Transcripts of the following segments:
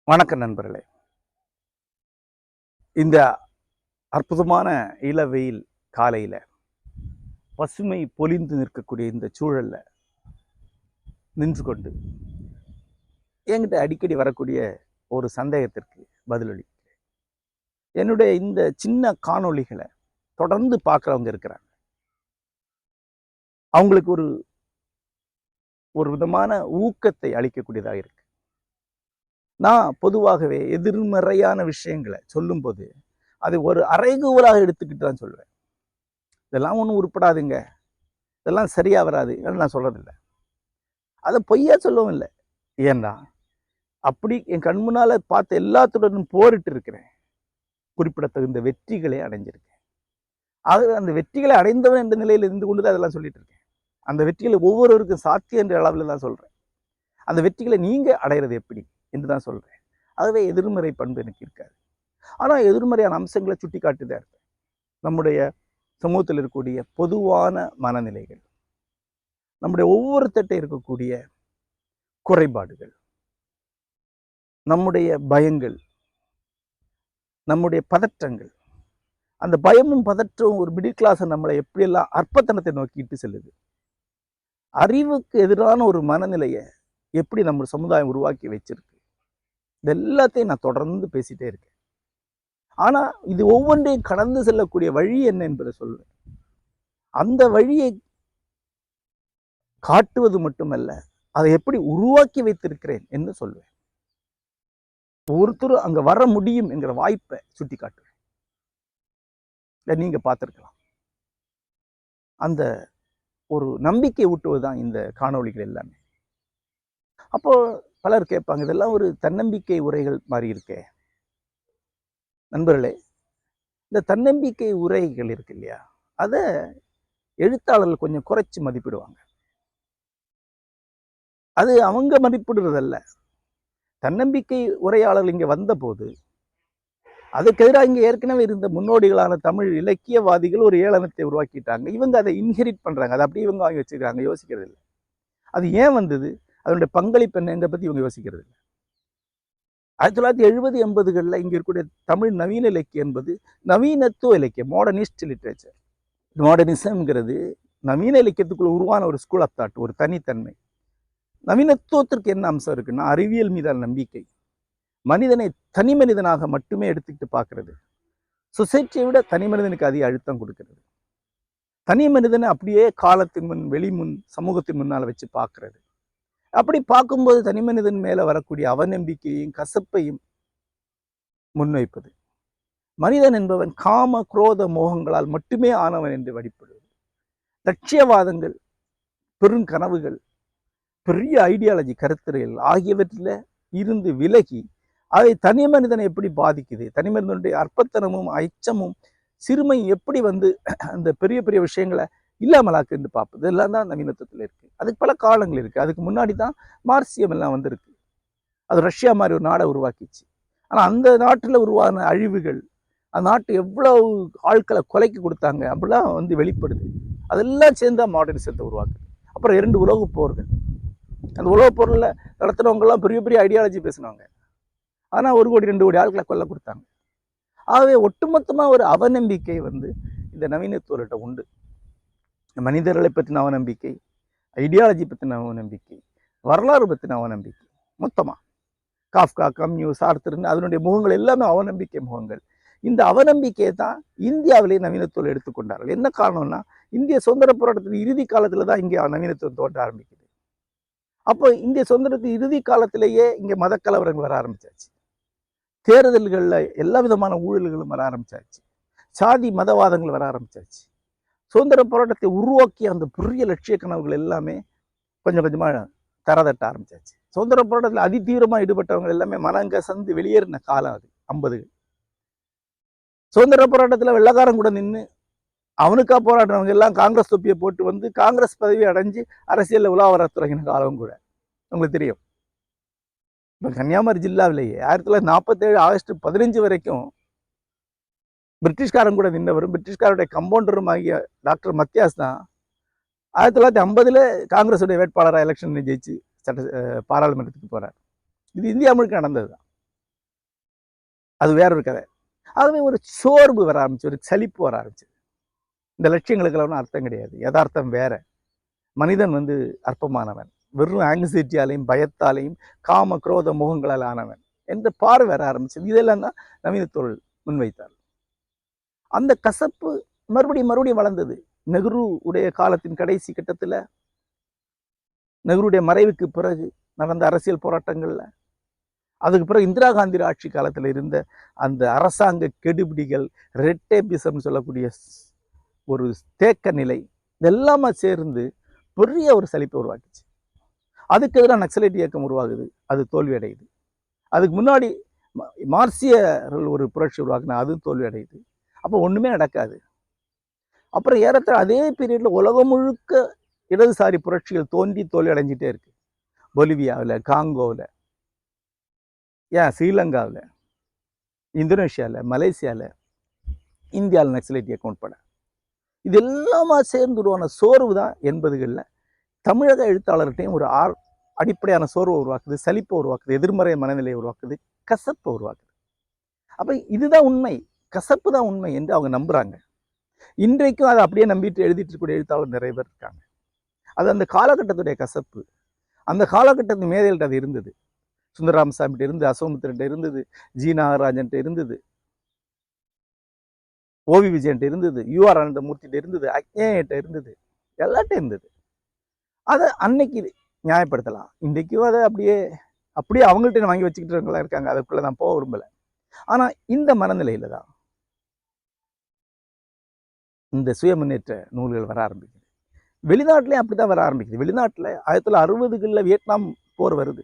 வணக்கம் நண்பர்களே. இந்த அற்புதமான இளவெயில் காலையில் பசுமை பொலிந்து நிற்கக்கூடிய இந்த சூழல்ல நின்று கொண்டு என்கிட்ட அடிக்கடி வரக்கூடிய ஒரு சந்தேகத்திற்கு பதிலளிக்கிறேன். என்னுடைய இந்த சின்ன காணொளிகளை தொடர்ந்து பார்க்குறவங்க இருக்கிறாங்க. அவங்களுக்கு ஒரு விதமான ஊக்கத்தை அளிக்கக்கூடியதாக இருக்கு. நான் பொதுவாகவே எதிர்மறையான விஷயங்களை சொல்லும்போது அதை ஒரு அறைகூவலாக எடுத்துக்கிட்டு தான் சொல்லுவேன். இதெல்லாம் ஒன்றும் உருப்படாதுங்க, இதெல்லாம் சரியா வராது நான் சொல்றதில்லை. அதை பொய்யா சொல்லவும் இல்லை. ஏன்னா அப்படி என் கண் முன்னால பார்த்த எல்லாத்துடனும் போரிட்டு இருக்கிறேன். குறிப்பிடத்தகுந்த வெற்றிகளை அடைஞ்சிருக்கேன். ஆக அந்த வெற்றிகளை அடைந்தவன் என்ற நிலையில் இருந்து கொண்டு தான் அதெல்லாம் சொல்லிட்டு இருக்கேன். அந்த வெற்றிகளை ஒவ்வொருவருக்கும் சாத்தியம் என்ற அளவில் தான் சொல்றேன். அந்த வெற்றிகளை நீங்க அடைகிறது எப்படி என்று தான் சொல்றேன். ஆகவே எதிர்மறை பண்பு எனக்கு இருக்காது. ஆனா எதிர்மறையான அம்சங்களை சுட்டி காட்டுதான் இருப்பேன். நம்முடைய சமூகத்தில் இருக்கக்கூடிய பொதுவான மனநிலைகள், நம்முடைய ஒவ்வொருத்தட்டை இருக்கக்கூடிய குறைபாடுகள், நம்முடைய பயங்கள், நம்முடைய பதற்றங்கள், அந்த பயமும் பதற்றமும் ஒரு மிடில் கிளாஸை நம்மளை எப்படியெல்லாம் அற்பத்தனத்தை நோக்கிட்டு செல்லுது. அறிவுக்கு எதிரான ஒரு மனநிலையை எப்படி நம்ம சமுதாயம் உருவாக்கி வச்சிருக்கு, இது எல்லாத்தையும் நான் தொடர்ந்து பேசிட்டே இருக்கேன். ஆனா இது ஒவ்வொன்றையும் கடந்து செல்லக்கூடிய வழி என்ன என்பதை சொல்லுவேன். அந்த வழியை காட்டுவது மட்டுமல்ல, அதை எப்படி உருவாக்கி வைத்திருக்கிறேன் என்று சொல்லுவேன். ஒருத்தர் அங்க வர முடியும் என்கிற வாய்ப்பை சுட்டி காட்டுவேன். நீங்க பார்த்திருக்கலாம். அந்த ஒரு நம்பிக்கை ஊட்டுவதுதான் இந்த காணொளிகள் எல்லாமே. அப்போ பலர் கேட்பாங்க, இதெல்லாம் ஒரு தன்னம்பிக்கை உரைகள் மாதிரி இருக்கே. நண்பர்களே, இந்த தன்னம்பிக்கை உரைகள் இருக்கு இல்லையா, அதை எழுத்தாளர்கள் கொஞ்சம் குறைச்சி மதிப்பிடுவாங்க. அது அவங்க மதிப்பிடுறதல்ல. தன்னம்பிக்கை உரையாளர்கள் இங்க வந்த போது அதுக்கு எதிராக இங்க ஏற்கனவே இருந்த முன்னோடிகளான தமிழ் இலக்கியவாதிகள் ஒரு ஏளனத்தை உருவாக்கிட்டாங்க. இவங்க அதை இன்ஹெரிட் பண்றாங்க. அதை அப்படியே இவங்க வாங்கி வச்சுக்கிறாங்க, யோசிக்கிறது இல்லை. அது ஏன் வந்தது, அதனுடைய பங்களிப்பு என்னங்க பத்தி இவங்க யோசிக்கிறது இல்லை. 1970, 80களில் இங்க இருக்கக்கூடிய தமிழ் நவீன இலக்கியம் என்பது நவீனத்துவ இலக்கியம், மாடர்னிஸ்ட் லிட்ரேச்சர். மாடர்னிசம்ங்கிறது நவீன இலக்கியத்துக்குள்ள உருவான ஒரு ஸ்கூல் ஆஃப் தாட், ஒரு தனித்தன்மை. நவீனத்துவத்திற்கு என்ன அம்சம் இருக்குன்னா, அறிவியல் மீதான நம்பிக்கை, மனிதனை தனி மனிதனாக மட்டுமே எடுத்துக்கிட்டு பார்க்கறது, சொசைட்டியை விட தனி மனிதனுக்கு அதிக அழுத்தம் கொடுக்கிறது, தனி மனிதனை அப்படியே காலத்தின் முன், வெளிமுன், சமூகத்தின் முன்னால் வச்சு பார்க்கறது. அப்படி பார்க்கும்போது தனி மனிதன் மேல வரக்கூடிய அவநம்பிக்கையையும் கசப்பையும் முன்வைப்பது. மனிதன் என்பவன் காம குரோத மோகங்களால் மட்டுமே ஆனவன் என்று வழிபடுவது. லட்சியவாதங்கள், பெருங்கனவுகள், பெரிய ஐடியாலஜி கருத்துரைகள் ஆகியவற்றில் இருந்து விலகி அதை தனி மனிதனை எப்படி பாதிக்குது, தனி மனிதனுடைய அற்பத்தனமும் அச்சமும் சிறுமை எப்படி அந்த பெரிய பெரிய விஷயங்களை இல்லாமலாக்கு என்று பார்ப்பது, இதெல்லாம் தான் நவீனத்துவத்தில் இருக்கு. அதுக்கு பல காலங்கள் இருக்கு. அதுக்கு முன்னாடி தான் மார்க்சியம் எல்லாம் வந்திருக்கு. அது ரஷ்யா மாதிரி ஒரு நாடை உருவாக்கிச்சு. ஆனால் அந்த நாட்டில் உருவான அழிவுகள், அந்த நாட்டு எவ்வளவு ஆட்களை கொலைக்கு கொடுத்தாங்க அப்படிலாம் வெளிப்படுது. அதெல்லாம் சேர்ந்தா மாடர்னிசத்தை உருவாக்குது. அப்புறம் 2 உலகப் போர்கள். அந்த உலகப் போரில் நடத்துனவங்கெல்லாம் பெரிய பெரிய ஐடியாலஜி பேசினாங்க. ஆனால் 1 கோடி 2 கோடி ஆட்களை கொல்ல கொடுத்தாங்க. ஆகவே ஒட்டுமொத்தமாக ஒரு அவநம்பிக்கை இந்த நவீனத்துவர்கிட்ட உண்டு. மனிதர்களை பற்றின அவநம்பிக்கை, ஐடியாலஜி பற்றின அவநம்பிக்கை, வரலாறு பற்றின அவநம்பிக்கை, மொத்தமாக காஃப்கா, கம்யூ, சார்த்தர்னு அதனுடைய முகங்கள் எல்லாமே அவநம்பிக்கை முகங்கள். இந்த அவநம்பிக்கையை தான் இந்தியாவிலேயே நவீனத்துவம் எடுத்துக்கொண்டார்கள். என்ன காரணம்னா, இந்திய சுதந்திர போராட்டத்தின் இறுதி காலத்தில் தான் இங்கே நவீனத்துவம் தோன்ற ஆரம்பிக்குது. அப்போ இந்திய சுதந்திரத்தின் இறுதி காலத்திலேயே இங்கே மத கலவரங்கள் வர ஆரம்பிச்சாச்சு. தேர்தல்களில் எல்லா விதமான ஊழல்களும் வர ஆரம்பிச்சாச்சு. சாதி மதவாதங்கள் வர ஆரம்பிச்சாச்சு. சுதந்திர போராட்டத்தை உருவாக்கிய அந்த பெரிய லட்சிய கனவுகள் எல்லாமே கொஞ்சம் கொஞ்சமாக தரதட்ட ஆரம்பிச்சாச்சு. சுதந்திர போராட்டத்தில் அதிதீவிரமாக ஈடுபட்டவங்க எல்லாமே மனங்க சந்து வெளியேறின காலம் அது 50கள். சுதந்திர போராட்டத்தில் வெள்ளக்காரன் கூட நின்று அவனுக்கா போராடுறவங்க எல்லாம் காங்கிரஸ் தொப்பியை போட்டு காங்கிரஸ் பதவி அடைஞ்சு அரசியலில் உலா வர தொடங்கின காலம் கூட உங்களுக்கு தெரியும். இப்போ கன்னியாகுமரி ஜில்லாவிலேயே 1947 ஆகஸ்ட் 15 வரைக்கும் பிரிட்டிஷ்காரன் கூட நின்றவரும் பிரிட்டிஷ்காருடைய கம்பவுண்டரும் ஆகிய டாக்டர் மத்தியாஸ் தான் 1950 காங்கிரஸுடைய வேட்பாளராக எலெக்ஷன் ஜெயிச்சு பாராளுமன்றத்துக்கு போறார். இது இந்தியா முழுக்க நடந்தது தான். அது வேற ஒரு கதை. ஆகவே ஒரு சோர்வு வர ஆரம்பிச்சு, ஒரு சலிப்பு வர ஆரம்பிச்சு. இந்த லட்சியங்களுக்கெல்லாம் ஒன்றும் அர்த்தம் கிடையாது, யதார்த்தம் வேற. மனிதன் அற்பமானவன், வெறும் ஆங்ஸைட்டியாலையும் பயத்தாலையும் காம குரோத முகங்களால் ஆனவன் என்ற பார்வை வர ஆரம்பிச்சது. இதெல்லாம் தான் நவீன தோழர் முன்வைத்தார். அந்த கசப்பு மறுபடியும் வளர்ந்தது. நெஹ்ரு உடைய காலத்தின் கடைசி கட்டத்தில், நெஹ்ருடைய மறைவுக்கு பிறகு நடந்த அரசியல் போராட்டங்கள்ல, அதுக்கு பிறகு இந்திரா காந்தி ஆட்சி காலத்தில் இருந்த அந்த அரசாங்க கெடுபிடிகள், ரெட்டேபிசம் சொல்லக்கூடிய ஒரு தேக்க நிலை, இதெல்லாம சேர்ந்து பெரிய ஒரு சலிப்பை உருவாக்கிச்சு. அதுக்கு எதிராக நக்சலைட் இயக்கம் உருவாகுது, அது தோல்வி அடையுது. அதுக்கு முன்னாடி மார்க்சியர்கள் ஒரு புரட்சி உருவாக்குனா, அது தோல்வி அடையுது. அப்போ ஒண்ணுமே நடக்காது. அப்புறம் ஏறத்தாழ அதே பீரியட்ல உலகம் முழுக்க இடதுசாரி புரட்சிகள் தோன்றி தோல்வி அடைஞ்சிட்டே இருக்கு. பொலிவியாவில், காங்கோவில், ஸ்ரீலங்காவில், இந்தோனேஷியாவில், மலேசியாவில், இந்தியாவில் நக்சலைட் இயக்கம் உட்பட இது எல்லாமா சேர்ந்து உருவான சோர்வு தான் 80களில் தமிழக எழுத்தாளர்கிட்டையும் ஒரு அடிப்படையான சோர்வை உருவாக்குது, சலிப்பை உருவாக்குது, எதிர்மறை மனநிலையை உருவாக்குது, கசப்பை உருவாக்குது. அப்ப இதுதான் உண்மை, கசப்பு தான் உண்மை என்று அவங்க நம்புறாங்க. இன்றைக்கும் அதை அப்படியே நம்பிட்டு எழுதிட்டு இருக்கக்கூடிய எழுத்தாளர் நிறைய பேர் இருக்காங்க. அது அந்த காலகட்டத்துடைய கசப்பு. அந்த காலகட்டத்து மேதைகள்கிட்ட அது இருந்தது. சுந்தரராமசாமிகிட்ட இருந்தது, அசோகமித்திரன்ட்ட இருந்தது, ஜி நாகராஜன்ட்ட இருந்தது, ஓவி விஜயன்ட்ட இருந்தது, யூஆர் ஆனந்தமூர்த்திகிட்ட இருந்தது, அக்ஞேயிட்ட இருந்தது, எல்லாட்டும் இருந்தது. அதை அன்னைக்கு நியாயப்படுத்தலாம். இன்றைக்கும் அதை அப்படியே அவங்கள்ட்ட வாங்கி வச்சுக்கிட்டு இருக்காங்க. அதுக்குள்ள நான் போக விரும்பலை. ஆனா இந்த மனநிலையில தான் இந்த சுய முன்னேற்ற நூல்கள் வர ஆரம்பிக்குது. வெளிநாட்டிலையும் அப்படிதான் வர ஆரம்பிக்குது. வெளிநாட்டில் 1960களில் வியட்நாம் போர் வருது.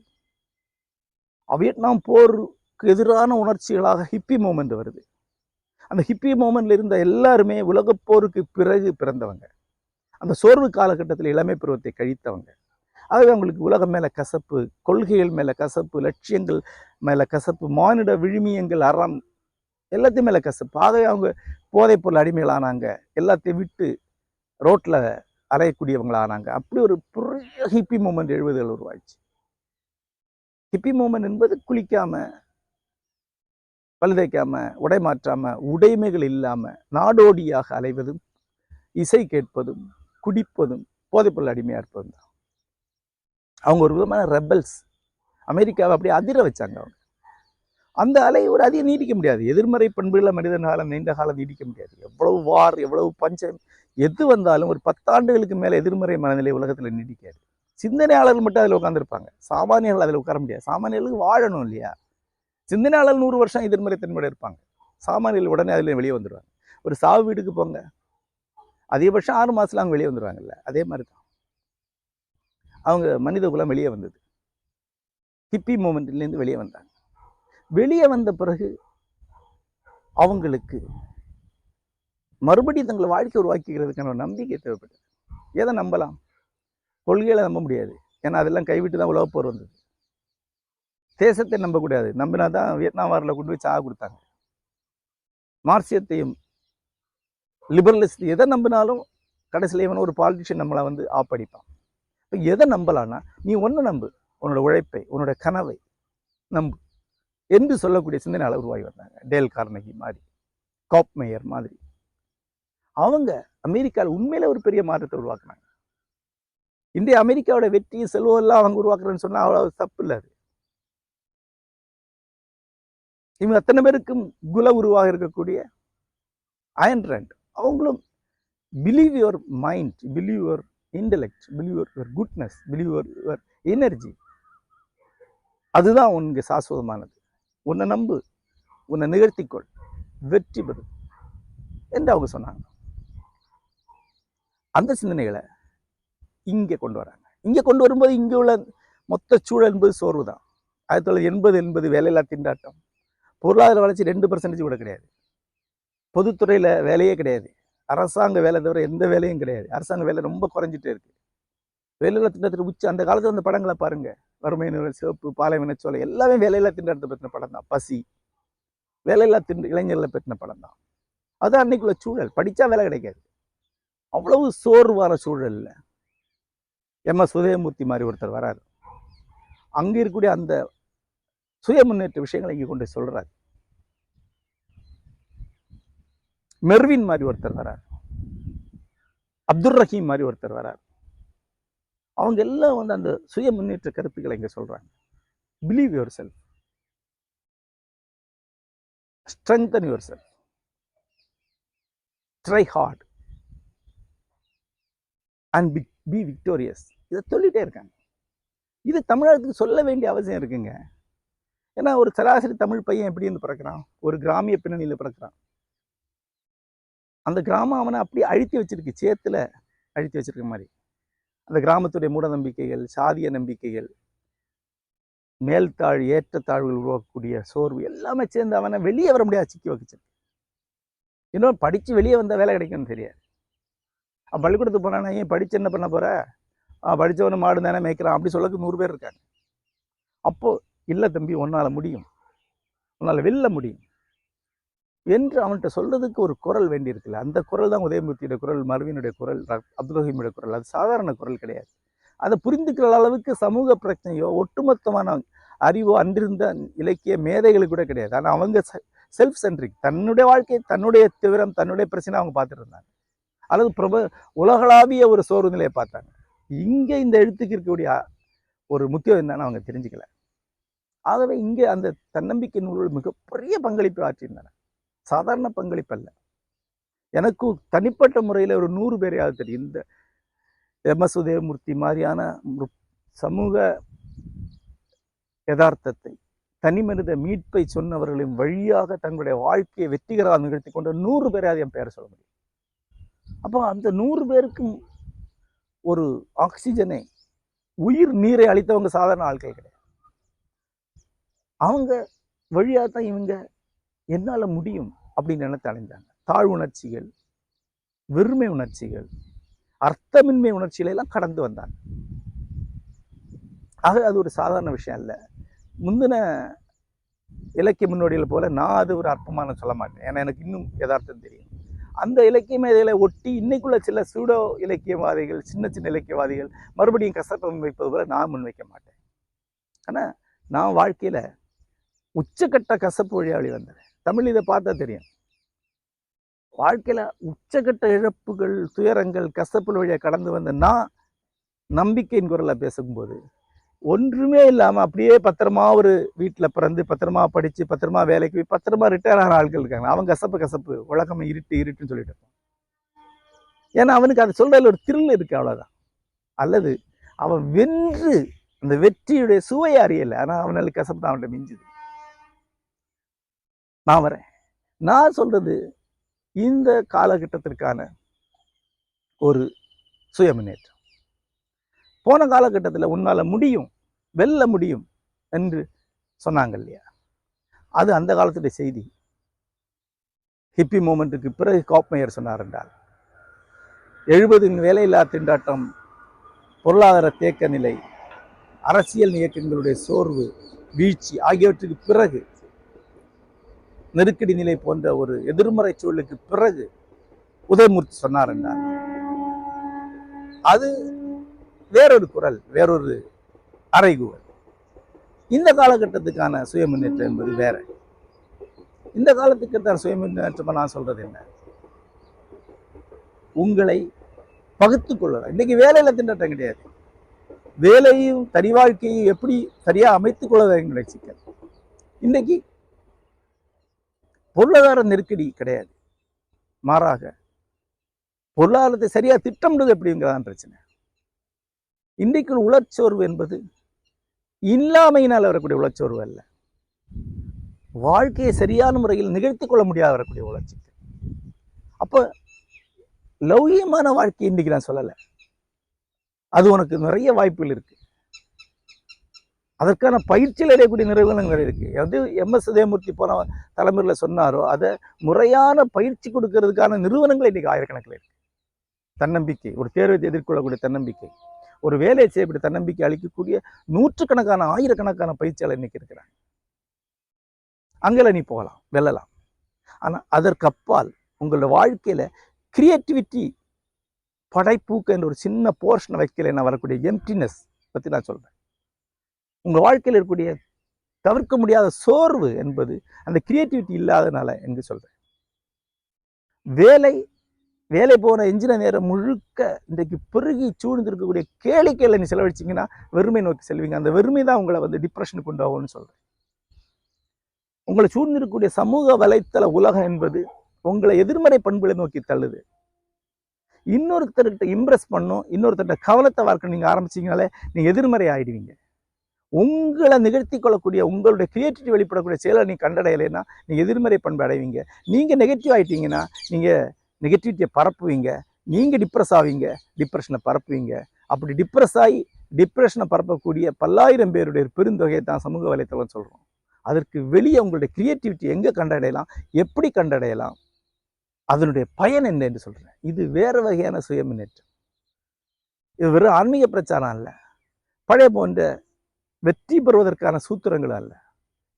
வியட்நாம் போருக்கு எதிரான உணர்ச்சிகளாக ஹிப்பி மூமெண்ட் வருது. அந்த ஹிப்பி மூமெண்ட்ல இருந்த எல்லாருமே உலகப் போருக்கு பிறகு பிறந்தவங்க. அந்த சோர்வு காலகட்டத்தில் இளமை பருவத்தை கழித்தவங்க. ஆகவே அவங்களுக்கு உலகம் மேல கசப்பு, கொள்கைகள் மேல கசப்பு, லட்சியங்கள் மேல கசப்பு, மானிட விழுமியங்கள், அறம் எல்லாத்தையும் மேல கசப்பு. ஆகவே அவங்க போதைப் பொருள் அடிமைகளானாங்க. எல்லாத்தையும் விட்டு ரோட்ல அலையக்கூடியவங்களானாங்க. அப்படி ஒரு பெரிய ஹிப்பி மூமெண்ட் 70கள் உருவாயிடுச்சு. ஹிப்பி மூமெண்ட் என்பது குளிக்காம, பழுதைக்காம, உடை மாற்றாம, உடைமைகள் இல்லாம நாடோடியாக அலைவதும், இசை கேட்பதும், குடிப்பதும், போதைப்பொருள் அடிமையா இருப்பதும் தான். அவங்க ஒரு விதமான ரெபல்ஸ். அமெரிக்காவை அப்படியே அதிர வச்சாங்க அவங்க. அந்த அலை ஒரு அதிகம் நீடிக்க முடியாது. எதிர்மறை பண்புகளை மனிதன் காலம் நீண்ட காலம் நீடிக்க முடியாது. எவ்வளவு வார், எவ்வளவு பஞ்சம், எது வந்தாலும் ஒரு 10 ஆண்டுகளுக்கு மேல எதிர்மறை மனநிலை உலகத்துல நீடிக்காது. சிந்தனையாளர்கள் மட்டும் அதில் உட்காந்துருப்பாங்க, சாமானியர்கள் அதில் உட்கார முடியாது. சாமானியர்களுக்கு வாழணும் இல்லையா? சிந்தனையாளர்கள் 100 வருஷம் எதிர்மறை தன்மையோட இருப்பாங்க. சாமானியர்கள் உடனே அதில் வெளியே வந்துடுவாங்க. ஒரு சாவு வீட்டுக்கு போங்க, அதிகபட்சம் 6 மாசத்துல அவங்க வெளியே வந்துடுவாங்கல்ல. அதே மாதிரி தான் அவங்க மனித குலம் வெளியே வந்தது. ஹிப்பி மூமெண்ட்லேருந்து வெளியே வந்தாங்க. வெளியே வந்த பிறகு அவங்களுக்கு மறுபடியும் தங்களை வாழ்க்கை உருவாக்கிக்கிறதுக்கான ஒரு நம்பிக்கை தேவைப்பட்டது. எதை நம்பலாம்? கொள்கைகளை நம்ப முடியாது, ஏன்னா அதெல்லாம் கைவிட்டு தான் உலகப்போர் வந்தது. தேசத்தை நம்பக்கூடாது, நம்பினா தான் வியட்நாம் வாரில் கொண்டு போய் சாக கொடுத்தாங்க. மார்க்சியத்தையும் லிபரலிஸ்ட் எதை நம்பினாலும் கடைசியில் இவன் ஒரு பாலிட்டிஷியன் நம்மளை ஆப்படிப்பான். இப்போ எதை நம்பலான்னா, நீ ஒன்று நம்பு, உன்னோட உழைப்பை, உன்னோட கனவை நம்பு என்று சொல்லக்கூடிய சிந்தனையாளர் உருவாகி வந்தாங்க. டேல் கார்னகி மாதிரி, காப் மேயர் மாதிரி. அவங்க அமெரிக்காவில் உண்மையில ஒரு பெரிய மாற்றத்தை உருவாக்குனாங்க. இந்திய அமெரிக்காவோட வெற்றி செல்வம் எல்லாம் அவங்க உருவாக்குறேன்னு சொன்னா அவ்வளவு தப்பு இல்லை. அது இவங்க அத்தனை பேருக்கும் குல உருவாக இருக்கக்கூடிய அயன் ராண்ட், அவங்களும் believe your mind, believe your intellect, believe your goodness, believe your energy, அதுதான் உனக்கு சாஸ்வதமானது. உன்னை நம்பு, உன்னை நிகழ்த்திக்கொள், வெற்றி பெறும் என்று அவங்க சொன்னாங்க. அந்த சிந்தனைகளை இங்கே கொண்டு வராங்க. இங்கே கொண்டு வரும்போது இங்கே உள்ள மொத்த சூழல் என்பது சோர்வு தான். 1980 என்பது வேலையில்லா திண்டாட்டம். பொருளாதார வளர்ச்சி 2% கூட கிடையாது. பொதுத்துறையில் வேலையே கிடையாது. அரசாங்க வேலை தவிர எந்த வேலையும் கிடையாது. அரசாங்க வேலை ரொம்ப குறைஞ்சிட்டே இருக்கு. வேலையில்லா திண்டாட்டத்தில் உச்சி. அந்த காலத்தில் அந்த படங்களை பாருங்க, வறுமை நிறை, சிவப்பு, பாலைவனச்சோலை, எல்லாமே வேலையில்லா திண்டாட்டத்தை பற்றின படம் தான். பசி, வேலையில்லா இளைஞர்களை பற்றின படம் தான். அது அன்னைக்குள்ள சூழல். படித்தா வேலை கிடைக்காது, அவ்வளவு சோர்வான சூழல்ல MS உதயமூர்த்தி மாதிரி ஒருத்தர் வராரு. அங்கே இருக்கக்கூடிய அந்த சுய முன்னேற்ற விஷயங்களை இங்கே கொண்டு சொல்றாரு. மெர்வின் மாதிரி ஒருத்தர் வரார், அப்துல் ரஹீம் மாதிரி ஒருத்தர் வரார். அவங்க எல்லாம் வந்து அந்த சுய முன்னேற்ற கருத்துக்களை இங்க சொல்றாங்க. Believe your self, strengthen your self, try heart and B victorious. இதை சொல்லிட்டே இருக்காங்க. இது தமிழகத்துக்கு சொல்ல வேண்டிய அவசியம் இருக்குங்க. ஏன்னா ஒரு சராசரி தமிழ் பையன் எப்படி இருந்து பிறக்கிறான்? ஒரு கிராமிய பின்னணியில் பிறக்கிறான். அந்த கிராமம் அவனை அப்படி அழுத்தி வச்சிருக்கு, சேத்துல அழுத்தி வச்சிருக்க மாதிரி. அந்த கிராமத்துடைய மூட நம்பிக்கைகள், சாதிய நம்பிக்கைகள், மேல்தாழ் ஏற்றத்தாழ்வுகள் உருவாக்கக்கூடிய சோர்வு எல்லாமே சேர்ந்து அவனை வெளியே வர முடியாது, சிக்கி வச்சிருக்கு. இன்னும் படிச்சு வெளியே வந்த வேலை கிடைக்கும்னு தெரியாது. அவன் பள்ளிக்கூடத்துக்கு போனானா, ஏன் படிச்சு என்ன பண்ண போற? படித்தவனு மாடு தானே மேய்க்கிறான் அப்படி சொல்லக்கு 100 பேர் இருக்காங்க. அப்போ இல்லை தம்பி, உன்னால முடியும், உன்னால வெல்ல முடியும் என்று அவன்கிட்ட சொல்றதுக்கு ஒரு குரல் வேண்டி இருக்குல்ல. அந்த குரல் தான் உதயமூர்த்தியுடைய குரல், மர்வினுடைய குரல், அப்துல் ரஹீமுடைய குரல். அது சாதாரண குரல் கிடையாது. அதை புரிந்துக்கிற அளவுக்கு சமூக பிரச்சனையோ ஒட்டுமொத்தமான அறிவோ அன்றிருந்த இலக்கிய மேதைகளுக்கு கூட கிடையாது. ஆனால் அவங்க செல்ஃப் சென்ட்ரிக், தன்னுடைய வாழ்க்கை, தன்னுடைய தீவிரம், தன்னுடைய பிரச்சனை அவங்க பார்த்துட்டு இருந்தாங்க. அல்லது உலகளாவிய ஒரு சோர்வு நிலையை பார்த்தாங்க. இங்கே இந்த எழுத்துக்கு இருக்கக்கூடிய ஒரு முக்கியம் என்னன்னு அவங்க தெரிஞ்சுக்கல. ஆகவே இங்கே அந்த தன்னம்பிக்கை நூல்கள் மிகப்பெரிய பங்களிப்பு ஆற்றியிருந்தன. சாதாரண பங்களிப்பு அல்ல. எனக்கு தனிப்பட்ட முறையில் ஒரு 100 பேரையாவது தெரியும். இந்த MS உதயமூர்த்தி மாதிரியான சமூக யதார்த்தத்தை, தனி மனித மீட்பை சொன்னவர்களின் வழியாக தங்களுடைய வாழ்க்கையை வெற்றிகரமாக நிகழ்த்தி கொண்ட 100 பேரையாவது என் பெயரை சொல்ல முடியும். அப்போ அந்த 100 பேருக்கும் ஒரு ஆக்சிஜனை, உயிர் நீரை அளித்தவங்க சாதாரண ஆட்கள் கிடையாது. அவங்க வழியாக தான் இவங்க என்னால முடியும் அப்படின்னு நினைத்து அடைஞ்சாங்க. தாழ்வுணர்ச்சிகள், வெறுமை உணர்ச்சிகள், அர்த்தமின்மை உணர்ச்சிகளை எல்லாம் கடந்து வந்தாங்க. ஆக அது ஒரு சாதாரண விஷயம் இல்லை. முந்தின இலக்கிய முன்னோடிகள் போல நான் அது ஒரு அற்பமான சொல்ல மாட்டேன். ஏன்னா எனக்கு இன்னும் யதார்த்தம் தெரியும். அந்த இலக்கிய மேதைகளை ஒட்டி இன்னைக்குள்ள சில சூடோ இலக்கியவாதிகள், சின்ன சின்ன இலக்கியவாதிகள் மறுபடியும் கசப்பை முன்வைப்பது போல நான் முன்வைக்க மாட்டேன். ஆனால் நான் வாழ்க்கையில உச்சக்கட்ட கசப்பு வழியாளி வந்தேன். தமிழ் இதை பார்த்தா தெரியும். வாழ்க்கையில உச்சக்கட்ட இழப்புகள், துயரங்கள், கசப்பு வழியாக கடந்து வந்த நான் நம்பிக்கையின் குரலை பேசும்போது ஒன்றுமே இல்லாம அப்படியே பத்திரமா ஒரு வீட்டில் பிறந்து, பத்திரமா படிச்சு, பத்திரமா வேலைக்கு போய், பத்திரமா ரிட்டையர் ஆகிற ஆட்கள் இருக்காங்க. அவன் கசப்பு உலகம் இருட்டுன்னு சொல்லிட்டு இருப்பான். ஏன்னா அவனுக்கு அதை சொல்றதுல ஒரு திரில் இருக்கு, அவ்வளவுதான். அல்லது அவன் வென்று அந்த வெற்றியுடைய சுவையை அறியலை, ஆனா அவனுக்கு கசப்பு தான் அவன்கிட்ட மிஞ்சுது. நான் வரேன். நான் சொல்றது இந்த காலகட்டத்திற்கான ஒரு சுய முன்னேற்றம். போன காலகட்டத்தில் உன்னால முடியும், வெல்ல முடியும் என்று சொன்னாங்க இல்லையா, அது அந்த காலத்துடைய செய்தி. ஹிப்பி மூமெண்ட்டுக்கு பிறகு காப்மேயர் சொன்னார் என்றால் 70 வேலையில்லா திண்டாட்டம், பொருளாதார தேக்க நிலை, அரசியல் இயக்கங்களுடைய சோர்வு, வீழ்ச்சி ஆகியவற்றுக்கு பிறகு, நெருக்கடி நிலை போன்ற ஒரு எதிர்மறை சூழலுக்கு பிறகு உதயமூர்த்தி சொன்னார் என்றார். அது வேறொரு குரல், வேறொரு அறைகூவல். இந்த காலகட்டத்துக்கான சுய முன்னேற்றம் என்பது வேற. இந்த காலத்துக்கு சுய முன்னேற்றமா நான் சொல்றது என்ன? உங்களை பகுத்துக் கொள்வது. இன்னைக்கு வேலையில திண்டாட்டம் கிடையாது. வேலையும் தனி வாழ்க்கையும் எப்படி சரியா அமைத்துக் கொள்வதை சிக்கல். இன்னைக்கு பொருளாதார நெருக்கடி கிடையாது, மாறாக பொருளாதாரத்தை சரியா திட்டமிடுவது எப்படிங்கிறதான் பிரச்சனை. இன்றைக்கு உளச்சோர்வு என்பது இல்லாமையினால் வரக்கூடிய உளச்சோர்வு அல்ல, வாழ்க்கையை சரியான முறையில் நிகழ்த்தி கொள்ள முடியாத வரக்கூடிய உளச்சிக்கல். அப்போ லௌகியமான வாழ்க்கை இன்னைக்கு நான் சொல்லலை, அது உனக்கு நிறைய வாய்ப்புகள் இருக்கு. அதற்கான பயிற்சியில் அடையக்கூடிய நிறுவனங்கள் நிறைய இருக்கு. அது MS உதயமூர்த்தி போன தலைமுறையில் சொன்னாரோ அதை முறையான பயிற்சி கொடுக்கறதுக்கான நிறுவனங்கள் இன்னைக்கு ஆயிரக்கணக்கில் இருக்கு. தன்னம்பிக்கை, ஒரு தேர்வை எதிர்கொள்ளக்கூடிய தன்னம்பிக்கை, ஒரு வேலையை செய்யக்கூடிய தன்னம்பிக்கை அளிக்கக்கூடிய நூற்றுக்கணக்கான, ஆயிரக்கணக்கான பயிற்சியாளர் இன்னைக்கு இருக்கிறாங்க. அங்கே நீ போகலாம், வெல்லலாம். ஆனால் அதற்கு அப்பால் உங்களோட வாழ்க்கையில கிரியேட்டிவிட்டி படைப்பூக்கு என்ற ஒரு சின்ன போர்ஷனை வைக்கலைன்னா வரக்கூடிய எம்டினஸ் பற்றி நான் சொல்கிறேன். உங்கள் வாழ்க்கையில் இருக்கக்கூடிய தவிர்க்க முடியாத சோர்வு என்பது அந்த கிரியேட்டிவிட்டி இல்லாதனால என்று சொல்கிறேன். வேலை போன எஞ்சின நேரம் முழுக்க இன்றைக்கு பெருகி சூழ்ந்திருக்கக்கூடிய கேளிக்கையில் நீ செலவழிச்சிங்கன்னா வெறுமை நோக்கி செல்வீங்க. அந்த வெறுமை தான் உங்களை டிப்ரெஷனுக்கு கொண்டு ஆகும்னு சொல்கிறேன். உங்களை சூழ்ந்திருக்கக்கூடிய சமூக வலைத்தள உலகம் என்பது உங்களை எதிர்மறை பண்புகளை நோக்கி தள்ளுது. இன்னொருத்தர்கிட்ட இம்ப்ரெஸ் பண்ணும், இன்னொருத்தர்கிட்ட கவனத்தை வார்க்க நீங்கள் ஆரம்பிச்சிங்கனாலே நீங்கள் எதிர்மறை ஆகிடுவீங்க. உங்களை நிகழ்த்தி கொள்ளக்கூடிய உங்களுடைய கிரியேட்டிவிட்டி வெளிப்படக்கூடிய செயலை நீங்கள் கண்டடையலைன்னா நீங்கள் எதிர்மறை பண்பு அடைவீங்க. நீங்கள் நெகட்டிவ் ஆகிட்டீங்கன்னா நீங்கள் நெகட்டிவிட்டியை பரப்புவீங்க. நீங்கள் டிப்ரெஸ் ஆவீங்க, டிப்ரெஷனை பரப்புவீங்க. அப்படி டிப்ரெஸ் ஆகி டிப்ரெஷனை பரப்பக்கூடிய பல்லாயிரம் பேருடைய பெருந்தொகையை தான் சமூக வலைத்தளம் சொல்கிறோம். அதற்கு வெளியே உங்களுடைய கிரியேட்டிவிட்டி எங்கே கண்டடையலாம், எப்படி கண்டடையலாம், அதனுடைய பயன் என்ன என்று சொல்கிறேன். இது வேறு வகையான சுய முன்னேற்றம். இது வெறும் ஆன்மீக பிரச்சாரம் அல்ல, பழைய போன்ற வெற்றி பெறுவதற்கான சூத்திரங்கள் அல்ல.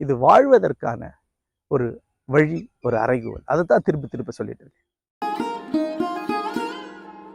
இது வாழ்வதற்கான ஒரு வழி, ஒரு அறைகூவல். அதை தான் திருப்பி திருப்பி சொல்லிட்டு இருக்கேன்.